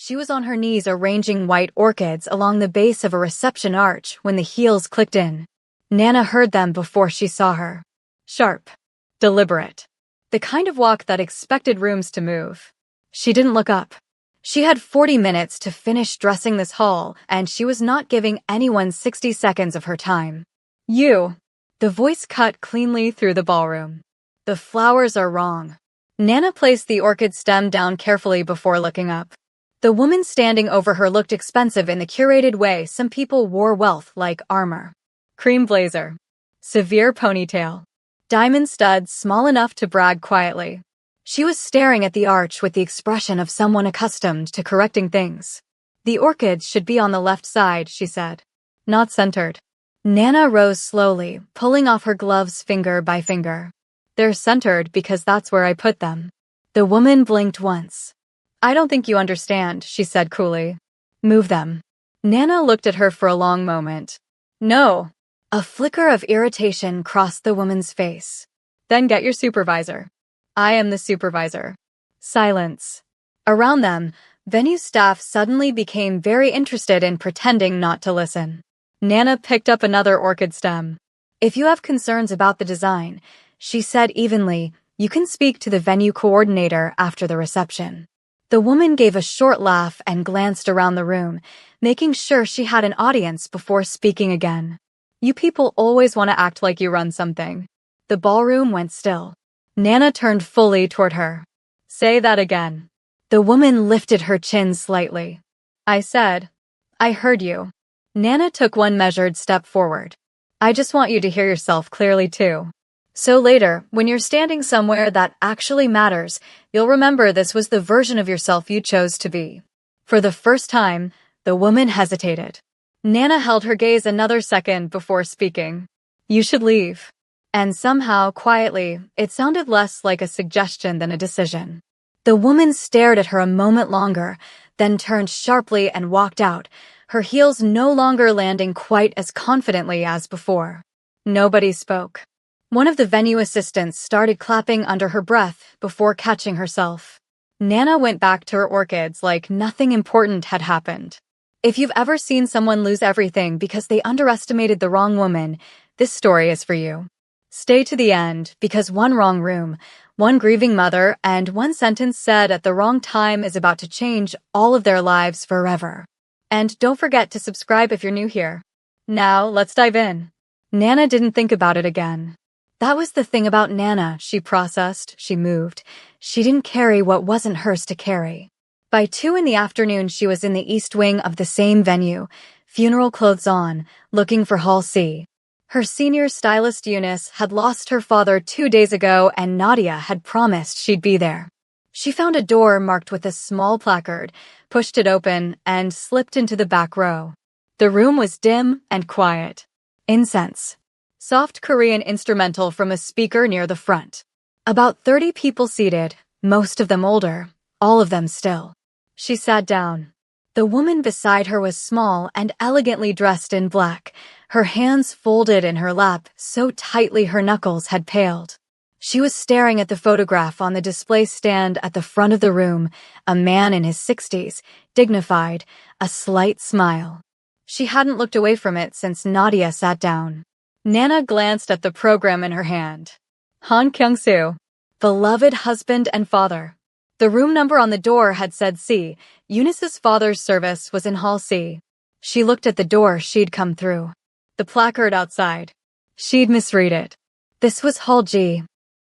She was on her knees arranging white orchids along the base of a reception arch when the heels clicked in. Nana heard them before she saw her. Sharp. Deliberate. The kind of walk that expected rooms to move. She didn't look up. She had 40 minutes to finish dressing this hall, and she was not giving anyone 60 seconds of her time. You. The voice cut cleanly through the ballroom. The flowers are wrong. Nana placed the orchid stem down carefully before looking up. The woman standing over her looked expensive in the curated way some people wore wealth like armor. Cream blazer. Severe ponytail. Diamond studs small enough to brag quietly. She was staring at the arch with the expression of someone accustomed to correcting things. The orchids should be on the left side, she said. Not centered. Nana rose slowly, pulling off her gloves finger by finger. They're centered because that's where I put them. The woman blinked once. I don't think you understand, she said coolly. Move them. Nana looked at her for a long moment. No. A flicker of irritation crossed the woman's face. Then get your supervisor. I am the supervisor. Silence. Around them, venue staff suddenly became very interested in pretending not to listen. Nana picked up another orchid stem. If you have concerns about the design, she said evenly, you can speak to the venue coordinator after the reception. The woman gave a short laugh and glanced around the room, making sure she had an audience before speaking again. You people always want to act like you run something. The ballroom went still. Nana turned fully toward her. Say that again. The woman lifted her chin slightly. I said, I heard you. Nana took one measured step forward. I just want you to hear yourself clearly too. So later, when you're standing somewhere that actually matters, you'll remember this was the version of yourself you chose to be. For the first time, the woman hesitated. Nana held her gaze another second before speaking. You should leave. And somehow, quietly, it sounded less like a suggestion than a decision. The woman stared at her a moment longer, then turned sharply and walked out, her heels no longer landing quite as confidently as before. Nobody spoke. One of the venue assistants started clapping under her breath before catching herself. Nana went back to her orchids like nothing important had happened. If you've ever seen someone lose everything because they underestimated the wrong woman, this story is for you. Stay to the end, because one wrong room, one grieving mother, and one sentence said at the wrong time is about to change all of their lives forever. And don't forget to subscribe if you're new here. Now, let's dive in. Nana didn't think about it again. That was the thing about Nana, she processed, she moved. She didn't carry what wasn't hers to carry. By 2 in the afternoon, she was in the east wing of the same venue, funeral clothes on, looking for Hall C. Her senior stylist Eunice had lost her father 2 days ago, and Nadia had promised she'd be there. She found a door marked with a small placard, pushed it open, and slipped into the back row. The room was dim and quiet. Incense. Soft Korean instrumental from a speaker near the front. About 30 people seated, most of them older, all of them still. She sat down. The woman beside her was small and elegantly dressed in black, her hands folded in her lap so tightly her knuckles had paled. She was staring at the photograph on the display stand at the front of the room, a man in his 60s, dignified, a slight smile. She hadn't looked away from it since Nadia sat down. Nana glanced at the program in her hand. Han Kyung-soo, beloved husband and father. The room number on the door had said C. Eunice's father's service was in Hall C. She looked at the door she'd come through. The placard outside. She'd misread it. This was Hall G.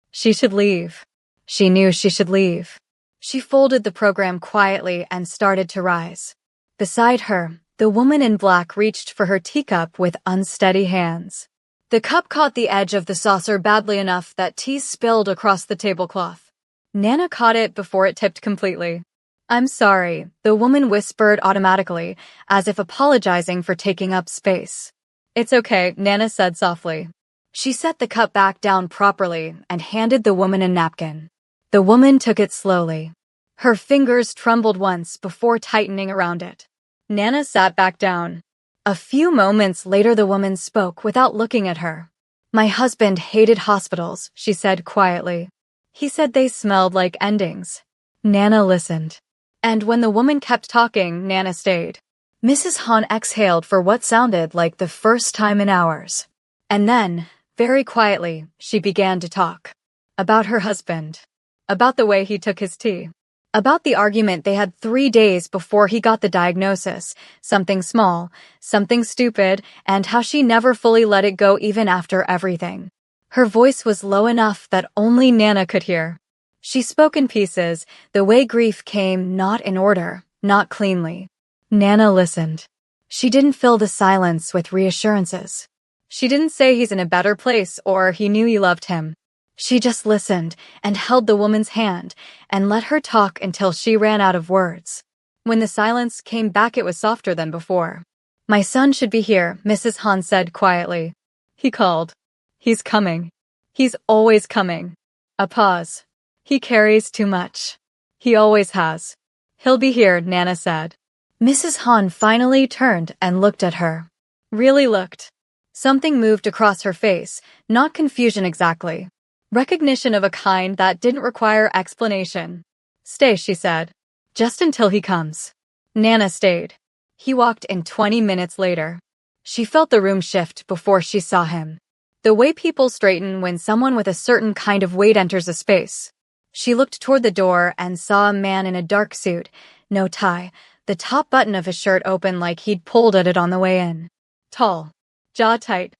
She should leave. She knew she should leave. She folded the program quietly and started to rise. Beside her, the woman in black reached for her teacup with unsteady hands. The cup caught the edge of the saucer badly enough that tea spilled across the tablecloth. Nana caught it before it tipped completely. I'm sorry, the woman whispered automatically, as if apologizing for taking up space. It's okay, Nana said softly. She set the cup back down properly and handed the woman a napkin. The woman took it slowly. Her fingers trembled once before tightening around it. Nana sat back down. A few moments later the woman spoke without looking at her. My husband hated hospitals, she said quietly. He said they smelled like endings. Nana listened. And when the woman kept talking, Nana stayed. Mrs. Han exhaled for what sounded like the first time in hours. And then, very quietly, she began to talk. About her husband. About the way he took his tea. About the argument they had 3 days before he got the diagnosis, something small, something stupid, and how she never fully let it go even after everything. Her voice was low enough that only Nana could hear. She spoke in pieces, the way grief came not in order, not cleanly. Nana listened. She didn't fill the silence with reassurances. She didn't say he's in a better place or he knew you loved him. She just listened and held the woman's hand and let her talk until she ran out of words. When the silence came back, it was softer than before. My son should be here, Mrs. Han said quietly. He called. He's coming. He's always coming. A pause. He carries too much. He always has. He'll be here, Nana said. Mrs. Han finally turned and looked at her. Really looked. Something moved across her face, not confusion exactly. Recognition of a kind that didn't require explanation. Stay, she said. Just until he comes. Nana stayed. He walked in 20 minutes later. She felt the room shift before she saw him. The way people straighten when someone with a certain kind of weight enters a space. She looked toward the door and saw a man in a dark suit, no tie, the top button of his shirt open like he'd pulled at it on the way in. Tall. Jaw tight.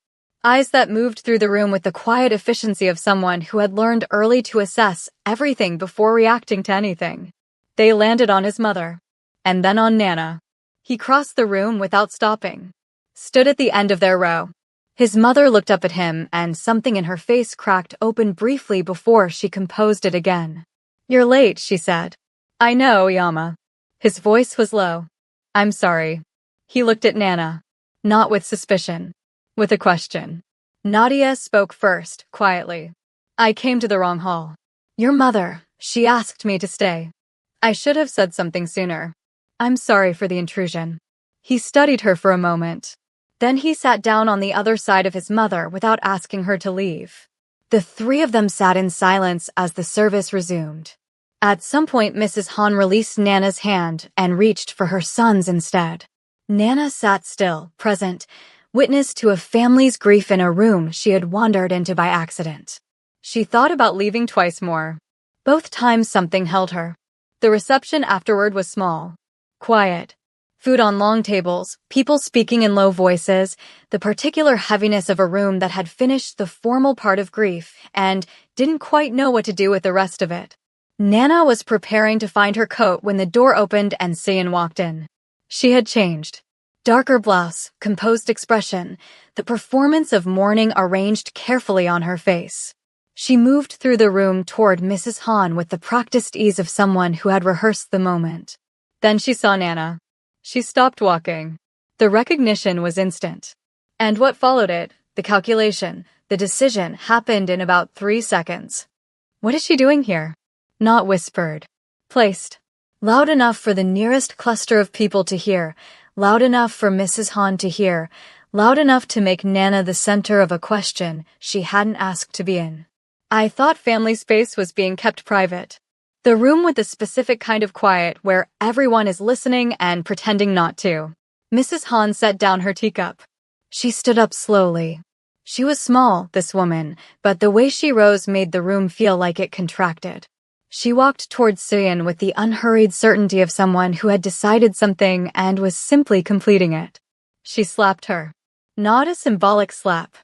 Eyes that moved through the room with the quiet efficiency of someone who had learned early to assess everything before reacting to anything. They landed on his mother. And then on Nana. He crossed the room without stopping. Stood at the end of their row. His mother looked up at him and something in her face cracked open briefly before she composed it again. You're late, she said. I know, Yama. His voice was low. I'm sorry. He looked at Nana. Not with suspicion. With a question. Nadia spoke first, quietly. I came to the wrong hall. Your mother, she asked me to stay. I should have said something sooner. I'm sorry for the intrusion. He studied her for a moment. Then he sat down on the other side of his mother without asking her to leave. The three of them sat in silence as the service resumed. At some point, Mrs. Han released Nana's hand and reached for her son's instead. Nana sat still, present, witness to a family's grief in a room she had wandered into by accident. She thought about leaving twice more. Both times something held her. The reception afterward was small. Quiet. Food on long tables, people speaking in low voices, the particular heaviness of a room that had finished the formal part of grief and didn't quite know what to do with the rest of it. Nana was preparing to find her coat when the door opened and Seon walked in. She had changed. Darker blouse, composed expression, the performance of mourning arranged carefully on her face. She moved through the room toward Mrs. Han with the practiced ease of someone who had rehearsed the moment. Then she saw Nana. She stopped walking. The recognition was instant. And what followed it, the calculation, the decision, happened in about 3 seconds. What is she doing here? Not whispered. Placed. Loud enough for the nearest cluster of people to hear, loud enough for Mrs. Han to hear, loud enough to make Nana the center of a question she hadn't asked to be in. I thought family space was being kept private. The room with the specific kind of quiet where everyone is listening and pretending not to. Mrs. Han set down her teacup. She stood up slowly. She was small, this woman, but the way she rose made the room feel like it contracted. She walked towards Seon with the unhurried certainty of someone who had decided something and was simply completing it. She slapped her. Not a symbolic slap.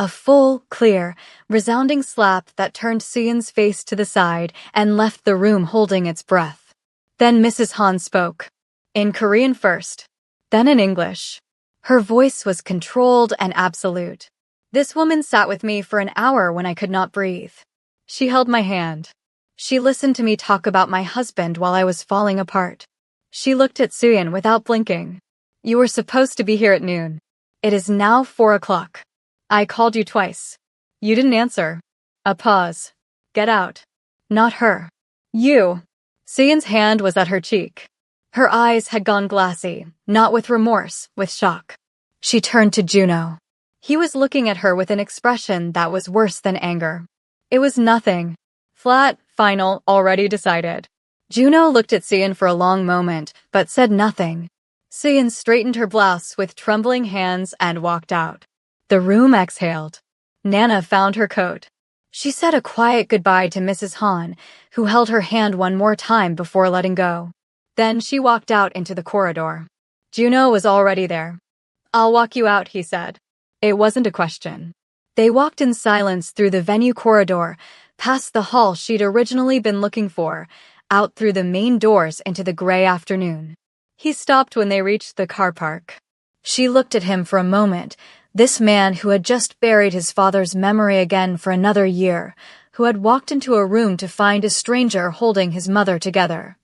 A full, clear, resounding slap that turned Seon's face to the side and left the room holding its breath. Then Mrs. Han spoke. In Korean first. Then in English. Her voice was controlled and absolute. This woman sat with me for an hour when I could not breathe. She held my hand. She listened to me talk about my husband while I was falling apart. She looked at Seon without blinking. You were supposed to be here at noon. It is now 4 o'clock. I called you twice. You didn't answer. A pause. Get out. Not her. You. Seon's hand was at her cheek. Her eyes had gone glassy, not with remorse, with shock. She turned to Juno. He was looking at her with an expression that was worse than anger. It was nothing. Flat, final, already decided. Juno looked at Cian for a long moment, but said nothing. Cian straightened her blouse with trembling hands and walked out. The room exhaled. Nana found her coat. She said a quiet goodbye to Mrs. Han, who held her hand one more time before letting go. Then she walked out into the corridor. Juno was already there. "I'll walk you out," he said. It wasn't a question. They walked in silence through the venue corridor, past the hall she'd originally been looking for, out through the main doors into the gray afternoon. He stopped when they reached the car park. She looked at him for a moment, this man who had just buried his father's memory again for another year, who had walked into a room to find a stranger holding his mother together,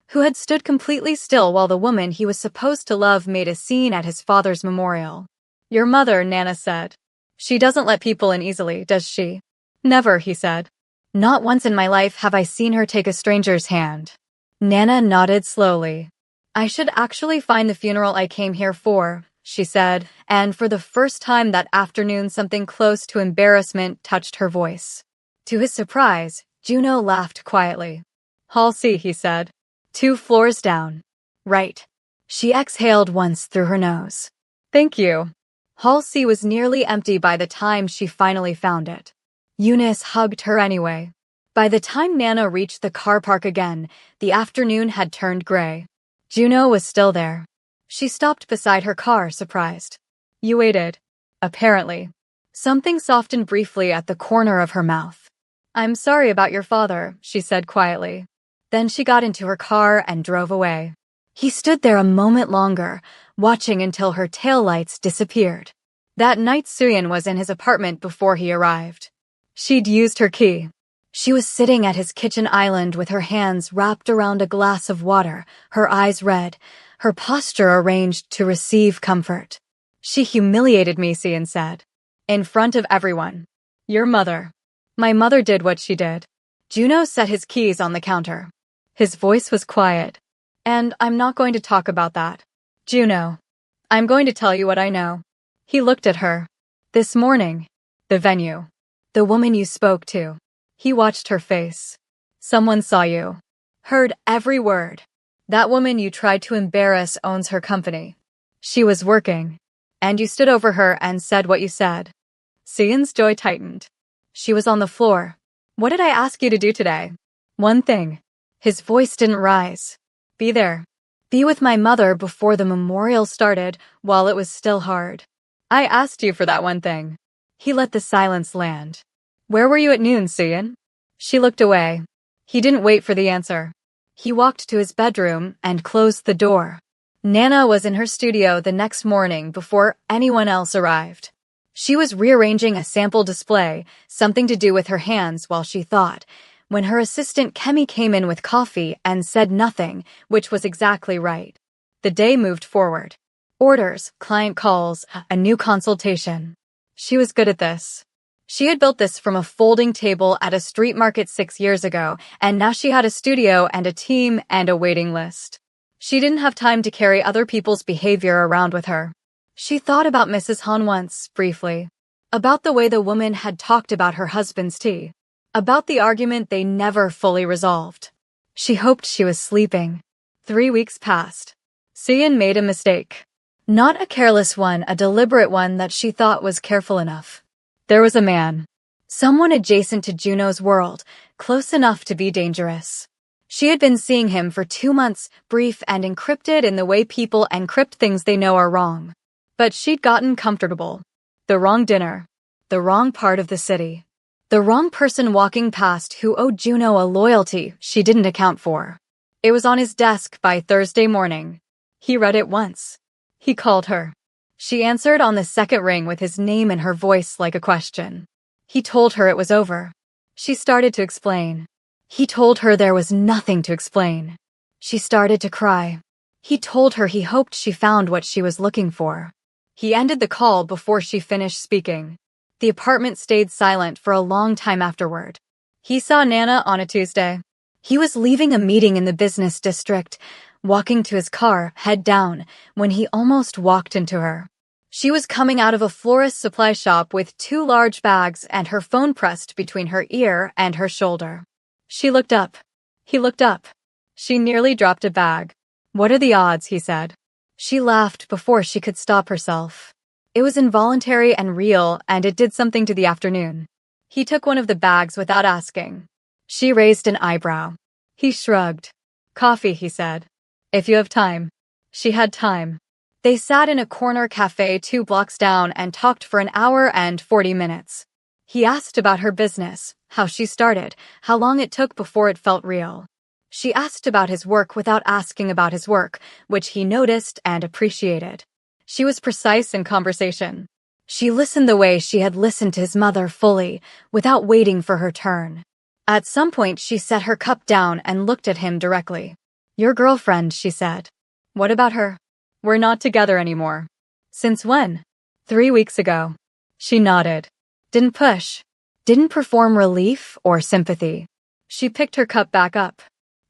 who had stood completely still while the woman he was supposed to love made a scene at his father's memorial. "Your mother," Nana said. "She doesn't let people in easily, does she?" "Never," he said. "Not once in my life have I seen her take a stranger's hand." Nana nodded slowly. "I should actually find the funeral I came here for," she said, and for the first time that afternoon something close to embarrassment touched her voice. To his surprise, Juno laughed quietly. "Hall C," he said. 2 floors down. "Right." She exhaled once through her nose. "Thank you." Hall C was nearly empty by the time she finally found it. Eunice hugged her anyway. By the time Nana reached the car park again, the afternoon had turned gray. Juno was still there. She stopped beside her car, surprised. "You waited." "Apparently." Something softened briefly at the corner of her mouth. "I'm sorry about your father," she said quietly. Then she got into her car and drove away. He stood there a moment longer, watching until her taillights disappeared. That night Suyin was in his apartment before he arrived. She'd used her key. She was sitting at his kitchen island with her hands wrapped around a glass of water, her eyes red, her posture arranged to receive comfort. "She humiliated me," Suyin said. "In front of everyone. Your mother." "My mother did what she did." Juno set his keys on the counter. His voice was quiet. "And I'm not going to talk about that. Juno, I'm going to tell you what I know." He looked at her. "This morning. The venue. The woman you spoke to." He watched her face. "Someone saw you. Heard every word. That woman you tried to embarrass owns her company. She was working. And you stood over her and said what you said." Cian's jaw tightened. "She was on the floor. What did I ask you to do today?" "One thing." His voice didn't rise. "Be there. Be with my mother before the memorial started, while it was still hard." "I asked you for that one thing." He let the silence land. "Where were you at noon, Cian?" She looked away. He didn't wait for the answer. He walked to his bedroom and closed the door. Nana was in her studio the next morning before anyone else arrived. She was rearranging a sample display, something to do with her hands while she thought, when her assistant Kemi came in with coffee and said nothing, which was exactly right. The day moved forward. Orders, client calls, a new consultation. She was good at this. She had built this from a folding table at a street market 6 years ago, and now she had a studio and a team and a waiting list. She didn't have time to carry other people's behavior around with her. She thought about Mrs. Han once, briefly. About the way the woman had talked about her husband's tea. About the argument they never fully resolved. She hoped she was sleeping. 3 weeks passed. Cian made a mistake. Not a careless one, a deliberate one that she thought was careful enough. There was a man. Someone adjacent to Juno's world, close enough to be dangerous. She had been seeing him for 2 months, brief and encrypted in the way people encrypt things they know are wrong. But she'd gotten comfortable. The wrong dinner. The wrong part of the city. The wrong person walking past who owed Juno a loyalty she didn't account for. It was on his desk by Thursday morning. He read it once. He called her. She answered on the second ring with his name in her voice like a question. He told her it was over. She started to explain. He told her there was nothing to explain. She started to cry. He told her he hoped she found what she was looking for. He ended the call before she finished speaking. The apartment stayed silent for a long time afterward. He saw Nana on a Tuesday. He was leaving a meeting in the business district, walking to his car, head down, when he almost walked into her. She was coming out of a florist supply shop with 2 large bags and her phone pressed between her ear and her shoulder. She looked up. He looked up. She nearly dropped a bag. "What are the odds?" he said. She laughed before she could stop herself. It was involuntary and real, and it did something to the afternoon. He took one of the bags without asking. She raised an eyebrow. He shrugged. "Coffee," he said. "If you have time." She had time. They sat in a corner cafe 2 blocks down and talked for an hour and 40 minutes. He asked about her business, how she started, how long it took before it felt real. She asked about his work without asking about his work, which he noticed and appreciated. She was precise in conversation. She listened the way she had listened to his mother fully, without waiting for her turn. At some point, she set her cup down and looked at him directly. "Your girlfriend," she said. "What about her?" "We're not together anymore." "Since when?" "3 weeks ago." She nodded. Didn't push. Didn't perform relief or sympathy. She picked her cup back up.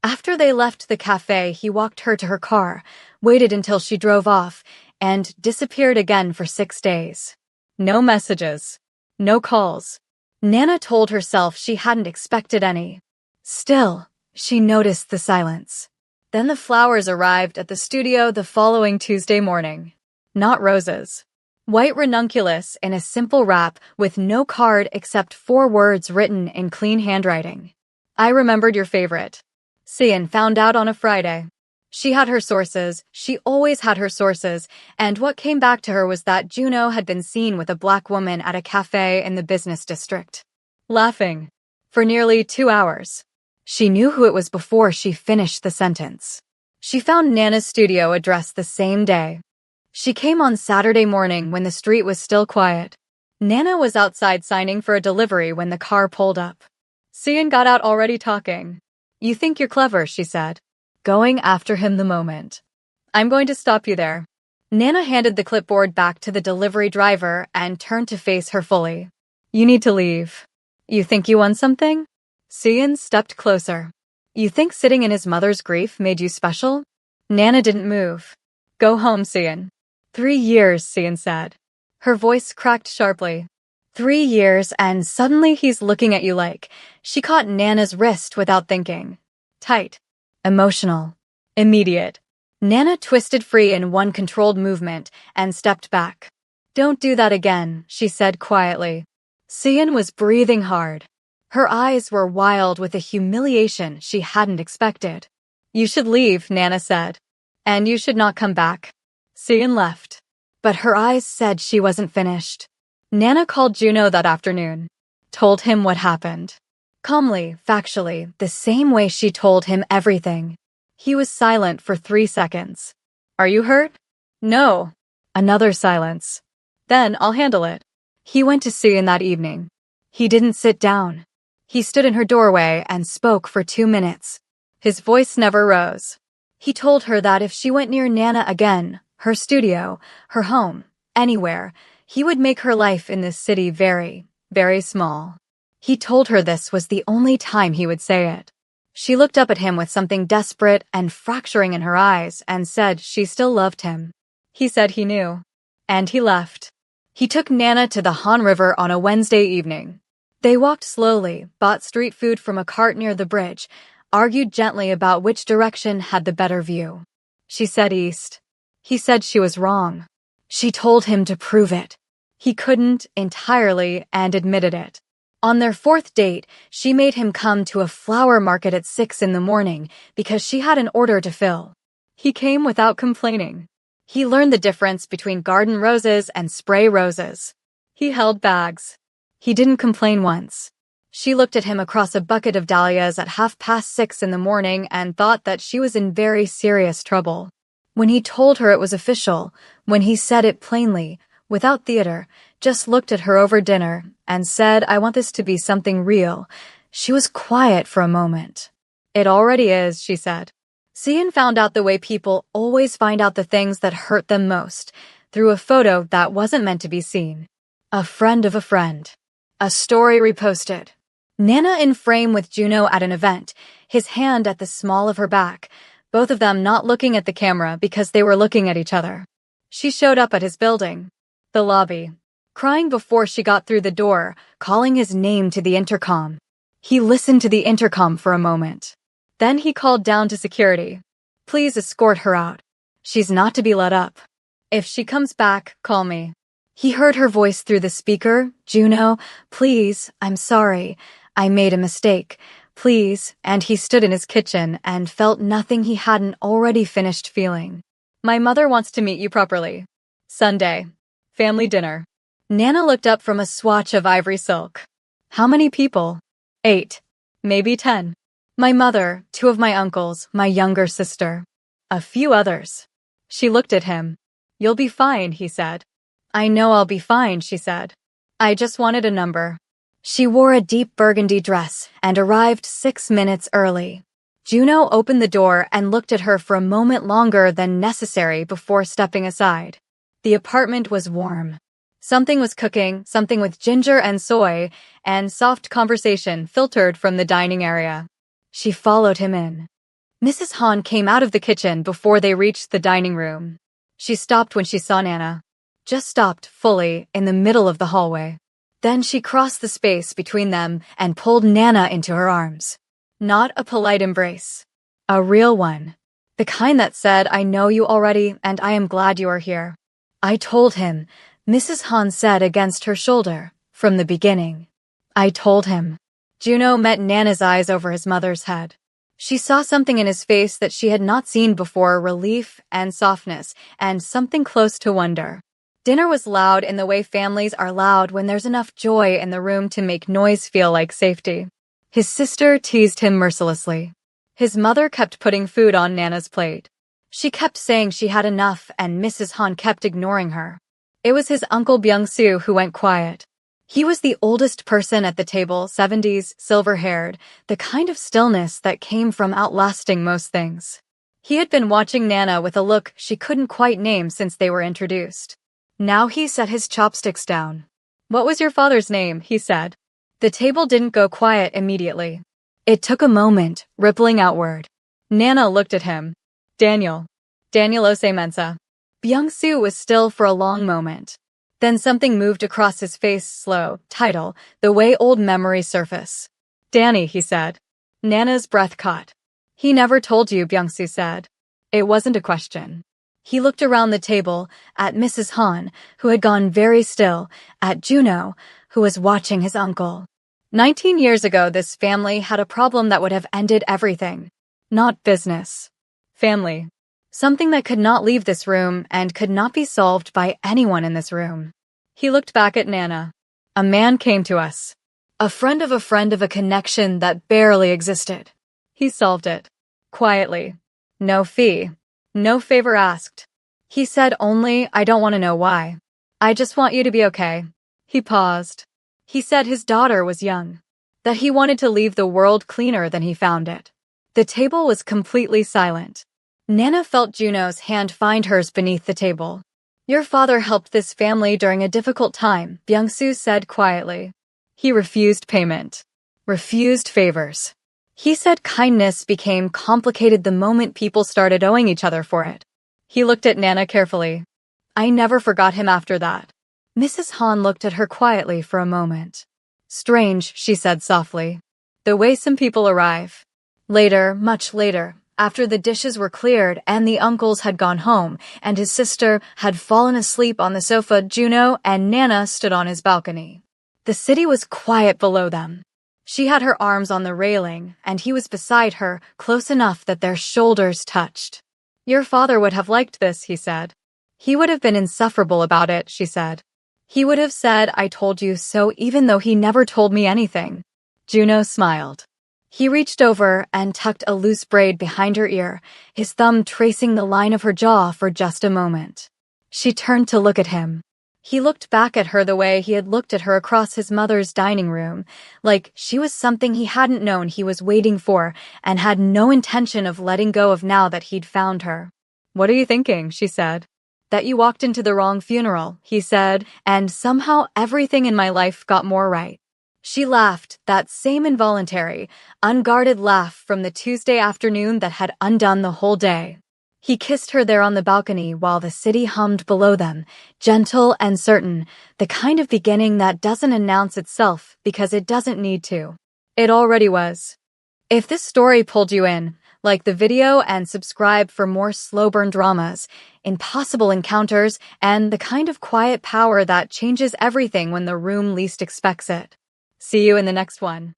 After they left the cafe, he walked her to her car, waited until she drove off, and disappeared again for 6 days. No messages. No calls. Nana told herself she hadn't expected any. Still, she noticed the silence. Then the flowers arrived at the studio the following Tuesday morning. Not roses. White ranunculus in a simple wrap with no card except 4 words written in clean handwriting. "I remembered your favorite. Cian found out on a Friday." She had her sources, she always had her sources, and what came back to her was that Juno had been seen with a black woman at a cafe in the business district. Laughing. For nearly 2 hours. She knew who it was before she finished the sentence. She found Nana's studio address the same day. She came on Saturday morning when the street was still quiet. Nana was outside signing for a delivery when the car pulled up. Cian got out already talking. "You think you're clever," she said, going after him the moment. "I'm going to stop you there." Nana handed the clipboard back to the delivery driver and turned to face her fully. "You need to leave." "You think you won something?" Cian stepped closer. "You think sitting in his mother's grief made you special?" Nana didn't move. "Go home, Cian." 3 years, Cian said. Her voice cracked sharply. 3 years, and suddenly he's looking at you like. She caught Nana's wrist without thinking. Tight. Emotional. Immediate. Nana twisted free in one controlled movement and stepped back. "Don't do that again," she said quietly. Cian was breathing hard. Her eyes were wild with a humiliation she hadn't expected. "You should leave," Nana said. "And you should not come back." Cian left. But her eyes said she wasn't finished. Nana called Juno that afternoon. Told him what happened. Calmly, factually, the same way she told him everything. He was silent for 3 seconds. "Are you hurt?" "No." Another silence. "Then I'll handle it." He went to Cian that evening. He didn't sit down. He stood in her doorway and spoke for 2 minutes. His voice never rose. He told her that if she went near Nana again, her studio, her home, anywhere, he would make her life in this city very, very small. He told her this was the only time he would say it. She looked up at him with something desperate and fracturing in her eyes and said she still loved him. He said he knew. And he left. He took Nana to the Han River on a Wednesday evening. They walked slowly, bought street food from a cart near the bridge, argued gently about which direction had the better view. She said east. He said she was wrong. She told him to prove it. He couldn't entirely and admitted it. On their 4th date, she made him come to a flower market at 6 in the morning because she had an order to fill. He came without complaining. He learned the difference between garden roses and spray roses. He held bags. He didn't complain once. She looked at him across a bucket of dahlias at 6:30 in the morning and thought that she was in very serious trouble. When he told her it was official, when he said it plainly, without theater, just looked at her over dinner and said, "I want this to be something real," she was quiet for a moment. "It already is," she said. Cian found out the way people always find out the things that hurt them most, through a photo that wasn't meant to be seen. A friend of a friend. A story reposted. Nana in frame with Juno at an event, his hand at the small of her back, both of them not looking at the camera because they were looking at each other. She showed up at his building. The lobby. Crying before she got through the door, calling his name to the intercom. He listened to the intercom for a moment. Then he called down to security. Please escort her out. She's not to be let up. If she comes back, call me. He heard her voice through the speaker. Juno, please, I'm sorry. I made a mistake. Please, and he stood in his kitchen and felt nothing he hadn't already finished feeling. My mother wants to meet you properly. Sunday. Family dinner. Nana looked up from a swatch of ivory silk. How many people? 8. Maybe 10. My mother, 2 of my uncles, my younger sister. A few others. She looked at him. You'll be fine, he said. I know I'll be fine, she said. I just wanted a number. She wore a deep burgundy dress and arrived 6 minutes early. Juno opened the door and looked at her for a moment longer than necessary before stepping aside. The apartment was warm. Something was cooking, something with ginger and soy, and soft conversation filtered from the dining area. She followed him in. Mrs. Han came out of the kitchen before they reached the dining room. She stopped when she saw Nana. Just stopped, fully, in the middle of the hallway. Then she crossed the space between them and pulled Nana into her arms. Not a polite embrace. A real one. The kind that said, I know you already, and I am glad you are here. I told him, Mrs. Han said against her shoulder, from the beginning. I told him. Juno met Nana's eyes over his mother's head. She saw something in his face that she had not seen before, relief and softness, and something close to wonder. Dinner was loud in the way families are loud when there's enough joy in the room to make noise feel like safety. His sister teased him mercilessly. His mother kept putting food on Nana's plate. She kept saying she had enough, and Mrs. Han kept ignoring her. It was his uncle Byung-soo who went quiet. He was the oldest person at the table, 70s, silver-haired, the kind of stillness that came from outlasting most things. He had been watching Nana with a look she couldn't quite name since they were introduced. Now he set his chopsticks down. What was your father's name? He said. The table didn't go quiet immediately. It took a moment, rippling outward. Nana looked at him. Daniel. Daniel Ose-Mensa. Byung-soo was still for a long moment. Then something moved across his face, slow, tidal, the way old memories surface. Danny, he said. Nana's breath caught. He never told you, Byung-soo said. It wasn't a question. He looked around the table, at Mrs. Han, who had gone very still, at Juno, who was watching his uncle. 19 years ago, this family had a problem that would have ended everything. Not business. Family. Something that could not leave this room and could not be solved by anyone in this room. He looked back at Nana. A man came to us. A friend of a connection that barely existed. He solved it. Quietly. No fee. No favor asked. He said only, I don't want to know why. I just want you to be okay. He paused. He said his daughter was young. That he wanted to leave the world cleaner than he found it. The table was completely silent. Nana felt Juno's hand find hers beneath the table. Your father helped this family during a difficult time, Byung-soo said quietly. He refused payment. Refused favors. He said kindness became complicated the moment people started owing each other for it. He looked at Nana carefully. I never forgot him after that. Mrs. Han looked at her quietly for a moment. Strange, she said softly. The way some people arrive. Later, much later, after the dishes were cleared and the uncles had gone home and his sister had fallen asleep on the sofa, Juno and Nana stood on his balcony. The city was quiet below them. She had her arms on the railing, and he was beside her, close enough that their shoulders touched. Your father would have liked this, he said. He would have been insufferable about it, she said. He would have said, I told you so, even though he never told me anything. Juno smiled. He reached over and tucked a loose braid behind her ear, his thumb tracing the line of her jaw for just a moment. She turned to look at him. He looked back at her the way he had looked at her across his mother's dining room, like she was something he hadn't known he was waiting for and had no intention of letting go of now that he'd found her. What are you thinking? She said. That you walked into the wrong funeral, he said, and somehow everything in my life got more right. She laughed, that same involuntary, unguarded laugh from the Tuesday afternoon that had undone the whole day. He kissed her there on the balcony while the city hummed below them, gentle and certain, the kind of beginning that doesn't announce itself because it doesn't need to. It already was. If this story pulled you in, like the video and subscribe for more slow burn dramas, impossible encounters, and the kind of quiet power that changes everything when the room least expects it. See you in the next one.